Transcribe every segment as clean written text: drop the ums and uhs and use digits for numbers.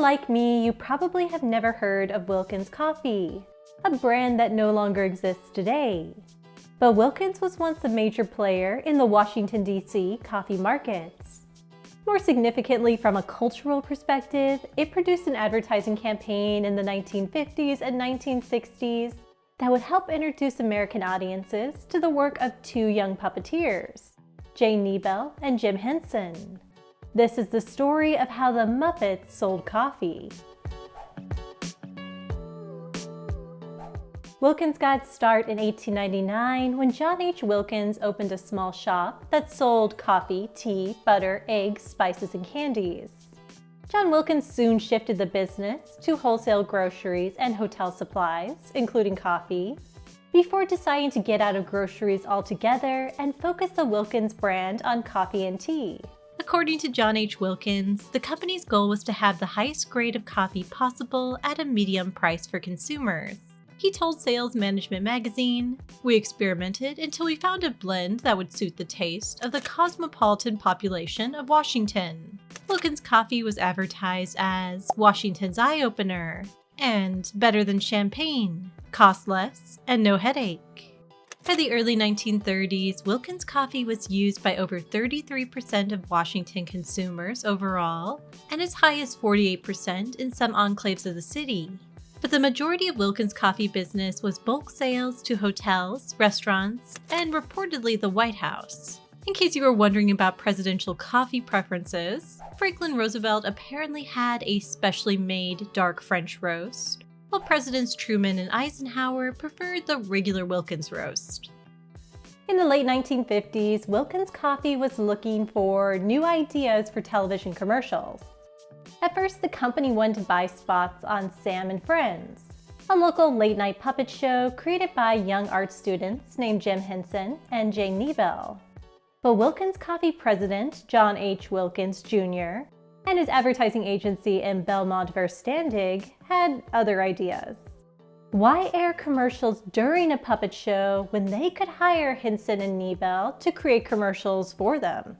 like me, you probably have never heard of Wilkins Coffee, a brand that no longer exists today. But Wilkins was once a major player in the Washington D.C. coffee markets. More significantly, from a cultural perspective, it produced an advertising campaign in the 1950s and 1960s that would help introduce American audiences to the work of two young puppeteers, Nebel and Jim Henson. This is the story of how the Muppets sold coffee. Wilkins got its start in 1899 when John H. Wilkins opened a small shop that sold coffee, tea, butter, eggs, spices, and candies. John Wilkins soon shifted the business to wholesale groceries and hotel supplies, including coffee, before deciding to get out of groceries altogether and focus the Wilkins brand on coffee and tea. According to John H. Wilkins, the company's goal was to have the highest grade of coffee possible at a medium price for consumers. He told Sales Management magazine, "We experimented until we found a blend that would suit the taste of the cosmopolitan population of Washington." Wilkins Coffee was advertised as Washington's eye-opener and better than champagne, cost less, and no headache. By the early 1930s, Wilkins Coffee was used by over 33% of Washington consumers overall, and as high as 48% in some enclaves of the city. But the majority of Wilkins Coffee business was bulk sales to hotels, restaurants, and reportedly the White House. In case you were wondering about presidential coffee preferences, Franklin Roosevelt apparently had a specially made dark French roast, while Presidents Truman and Eisenhower preferred the regular Wilkins roast. In the late 1950s, Wilkins Coffee was looking for new ideas for television commercials. At first, the company wanted to buy spots on Sam and Friends, a local late-night puppet show created by young art students named Jim Henson and Jane Nebel. But Wilkins Coffee president John H. Wilkins, Jr., and his advertising agency in Belmont Verstandig had other ideas. Why air commercials during a puppet show when they could hire Henson and Nebel to create commercials for them?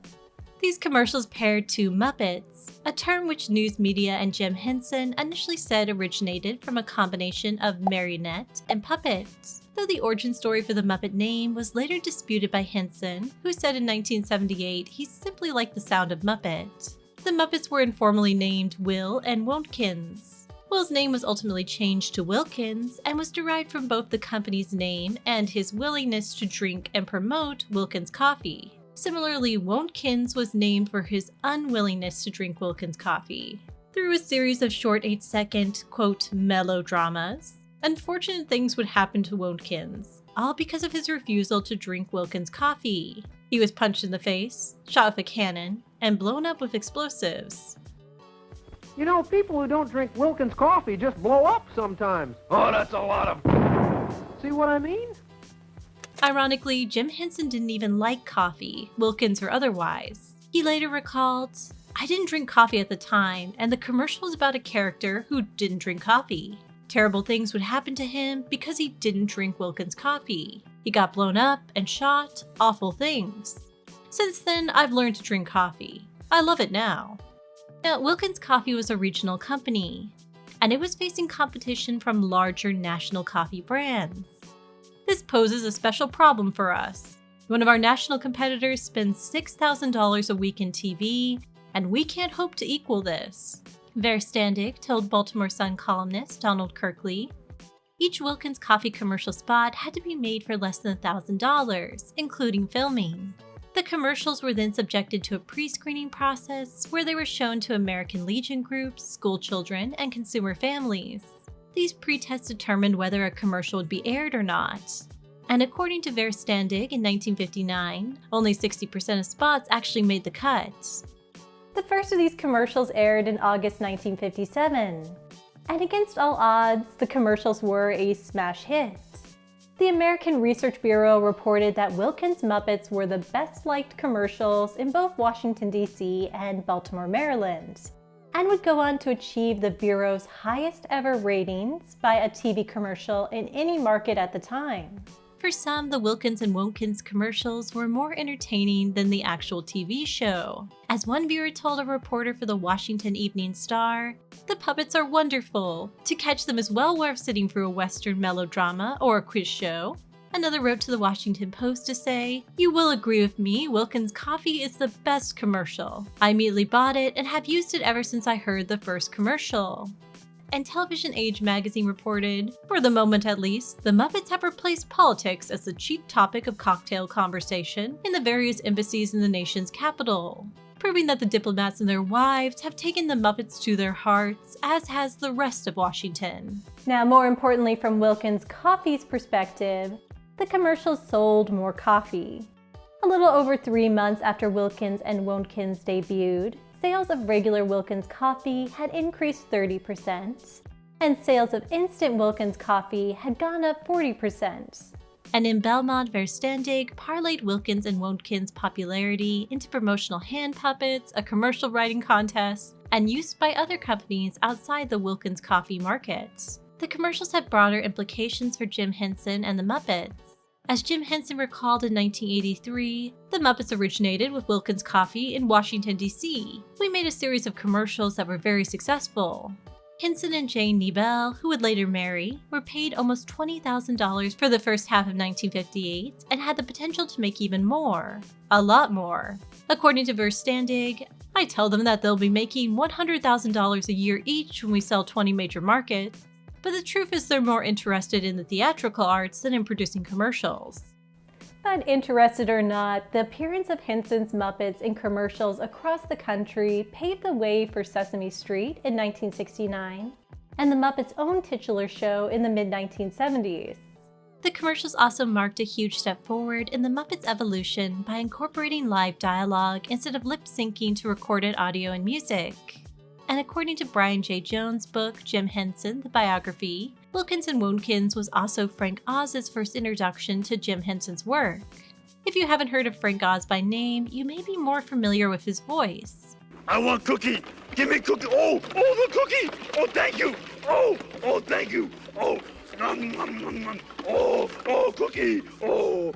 These commercials paired to Muppets, a term which news media and Jim Henson initially said originated from a combination of marionette and puppet, though the origin story for the Muppet name was later disputed by Henson, who said in 1978 he simply liked the sound of Muppet. The Muppets were informally named Will and Wontkins. Will's name was ultimately changed to Wilkins and was derived from both the company's name and his willingness to drink and promote Wilkins Coffee. Similarly, Wontkins was named for his unwillingness to drink Wilkins Coffee. Through a series of short 8-second, quote, melodramas, unfortunate things would happen to Wontkins, all because of his refusal to drink Wilkins Coffee. He was punched in the face, shot with a cannon, and blown up with explosives. You know, people who don't drink Wilkins Coffee just blow up sometimes. Oh, that's a lot of... See what I mean? Ironically, Jim Henson didn't even like coffee, Wilkins or otherwise. He later recalled, "I didn't drink coffee at the time, and the commercial was about a character who didn't drink coffee. Terrible things would happen to him because he didn't drink Wilkins Coffee. He got blown up and shot, awful things. Since then, I've learned to drink coffee. I love it now." Now, Wilkins Coffee was a regional company, and it was facing competition from larger national coffee brands. This poses a special problem for us. One of our national competitors spends $6,000 a week in TV, and we can't hope to equal this. Verstandig told Baltimore Sun columnist Donald Kirkley, "Each Wilkins Coffee commercial spot had to be made for less than $1,000, including filming. The commercials were then subjected to a pre-screening process where they were shown to American Legion groups, school children, and consumer families. These pre-tests determined whether a commercial would be aired or not. And according to Verstandig in 1959, only 60% of spots actually made the cut." The first of these commercials aired in August 1957. And against all odds, the commercials were a smash hit. The American Research Bureau reported that Wilkins Muppets were the best-liked commercials in both Washington, D.C. and Baltimore, Maryland, and would go on to achieve the Bureau's highest ever ratings by a TV commercial in any market at the time. For some, the Wilkins and Wontkins commercials were more entertaining than the actual TV show. As one viewer told a reporter for the Washington Evening Star, "The puppets are wonderful. To catch them is well worth sitting through a Western melodrama or a quiz show." Another wrote to the Washington Post to say, "You will agree with me, Wilkins Coffee is the best commercial. I immediately bought it and have used it ever since I heard the first commercial." And Television Age magazine reported, "For the moment at least, the Muppets have replaced politics as the chief topic of cocktail conversation in the various embassies in the nation's capital, proving that the diplomats and their wives have taken the Muppets to their hearts, as has the rest of Washington." Now, more importantly, from Wilkins Coffee's perspective, the commercials sold more coffee. A little over 3 months after Wilkins and Wontkins debuted, sales of regular Wilkins coffee had increased 30%, and sales of instant Wilkins coffee had gone up 40%. And in Belmont, Verstandig parlayed Wilkins and Wontkins' popularity into promotional hand puppets, a commercial writing contest, and use by other companies outside the Wilkins coffee market. The commercials had broader implications for Jim Henson and the Muppets. As Jim Henson recalled in 1983, "The Muppets originated with Wilkins Coffee in Washington, D.C. We made a series of commercials that were very successful." Henson and Jane Nebel, who would later marry, were paid almost $20,000 for the first half of 1958 and had the potential to make even more. A lot more. According to Verstandig, "I tell them that they'll be making $100,000 a year each when we sell 20 major markets. But the truth is they're more interested in the theatrical arts than in producing commercials." But interested or not, the appearance of Henson's Muppets in commercials across the country paved the way for Sesame Street in 1969, and the Muppets' own titular show in the mid-1970s. The commercials also marked a huge step forward in the Muppets' evolution by incorporating live dialogue instead of lip-syncing to recorded audio and music. And according to Brian J. Jones' book, Jim Henson, the biography, Wilkins and Wontkins was also Frank Oz's first introduction to Jim Henson's work. If you haven't heard of Frank Oz by name, you may be more familiar with his voice. "I want cookie! Give me cookie! Oh, the cookie! Oh, thank you! Oh, thank you! Oh, nom, nom, nom, nom. Oh, cookie! Oh,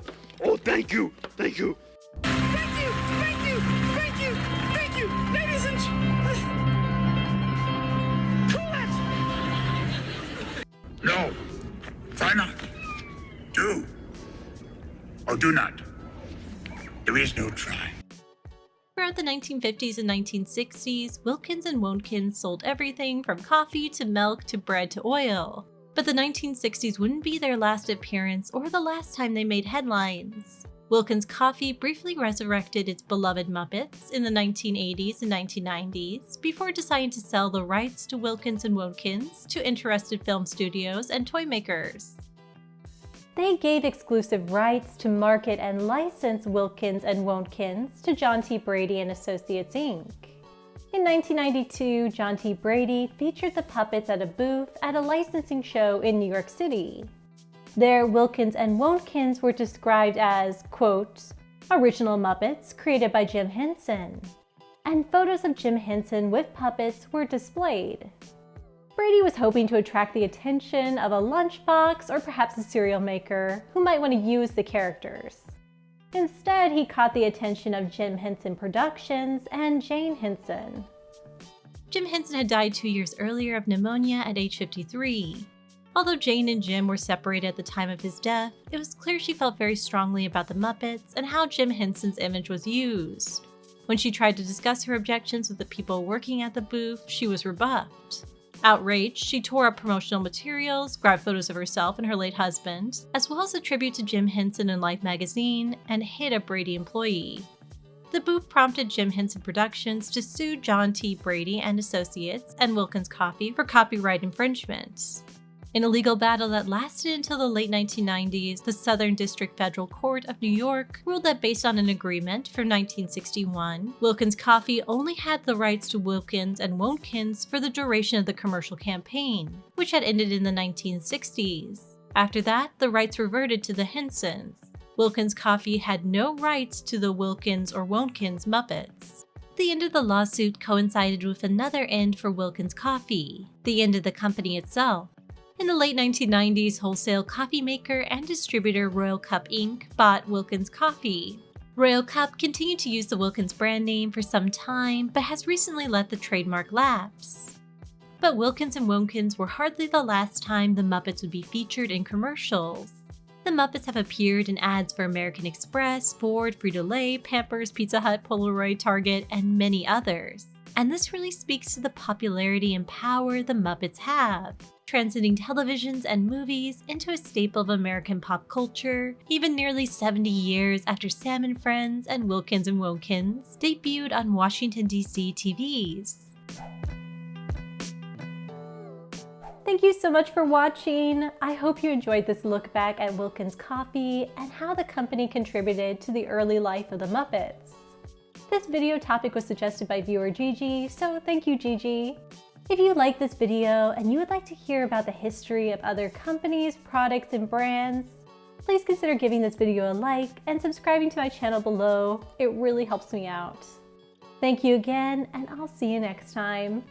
thank you! Thank you! Thank you! Thank you! Thank you! Thank you! Ladies and No! Try not! Do! Or do not! There is no try." Throughout the 1950s and 1960s, Wilkins and Wontkins sold everything from coffee to milk to bread to oil. But the 1960s wouldn't be their last appearance or the last time they made headlines. Wilkins Coffee briefly resurrected its beloved Muppets in the 1980s and 1990s before deciding to sell the rights to Wilkins and Wontkins to interested film studios and toy makers. They gave exclusive rights to market and license Wilkins and Wontkins to John T. Brady and Associates, Inc. In 1992, John T. Brady featured the puppets at a booth at a licensing show in New York City. There, Wilkins and Wontkins were described as, quote, "original Muppets created by Jim Henson," and photos of Jim Henson with puppets were displayed. Brady was hoping to attract the attention of a lunchbox or perhaps a cereal maker who might want to use the characters. Instead, he caught the attention of Jim Henson Productions and Jane Henson. Jim Henson had died 2 years earlier of pneumonia at age 53. Although Jane and Jim were separated at the time of his death, it was clear she felt very strongly about the Muppets and how Jim Henson's image was used. When she tried to discuss her objections with the people working at the booth, she was rebuffed. Outraged, she tore up promotional materials, grabbed photos of herself and her late husband, as well as a tribute to Jim Henson in Life magazine, and hit a Brady employee. The booth prompted Jim Henson Productions to sue John T. Brady and Associates and Wilkins Coffee for copyright infringement. In a legal battle that lasted until the late 1990s, the Southern District Federal Court of New York ruled that based on an agreement from 1961, Wilkins Coffee only had the rights to Wilkins and Wontkins for the duration of the commercial campaign, which had ended in the 1960s. After that, the rights reverted to the Hensons. Wilkins Coffee had no rights to the Wilkins or Wontkins Muppets. The end of the lawsuit coincided with another end for Wilkins Coffee, the end of the company itself. In the late 1990s, wholesale coffee maker and distributor Royal Cup Inc. bought Wilkins Coffee. Royal Cup continued to use the Wilkins brand name for some time, but has recently let the trademark lapse. But Wilkins & Womkins were hardly the last time the Muppets would be featured in commercials. The Muppets have appeared in ads for American Express, Ford, Frito-Lay, Pampers, Pizza Hut, Polaroid, Target, and many others. And this really speaks to the popularity and power the Muppets have, transcending televisions and movies into a staple of American pop culture, even nearly 70 years after Sam and Friends and Wilkins & Womkins debuted on Washington, D.C. TVs. Thank you so much for watching. I hope you enjoyed this look back at Wilkins Coffee and how the company contributed to the early life of the Muppets. This video topic was suggested by viewer Gigi, so thank you, Gigi. If you like this video and you would like to hear about the history of other companies, products, and brands, please consider giving this video a like and subscribing to my channel below. It really helps me out. Thank you again, and I'll see you next time.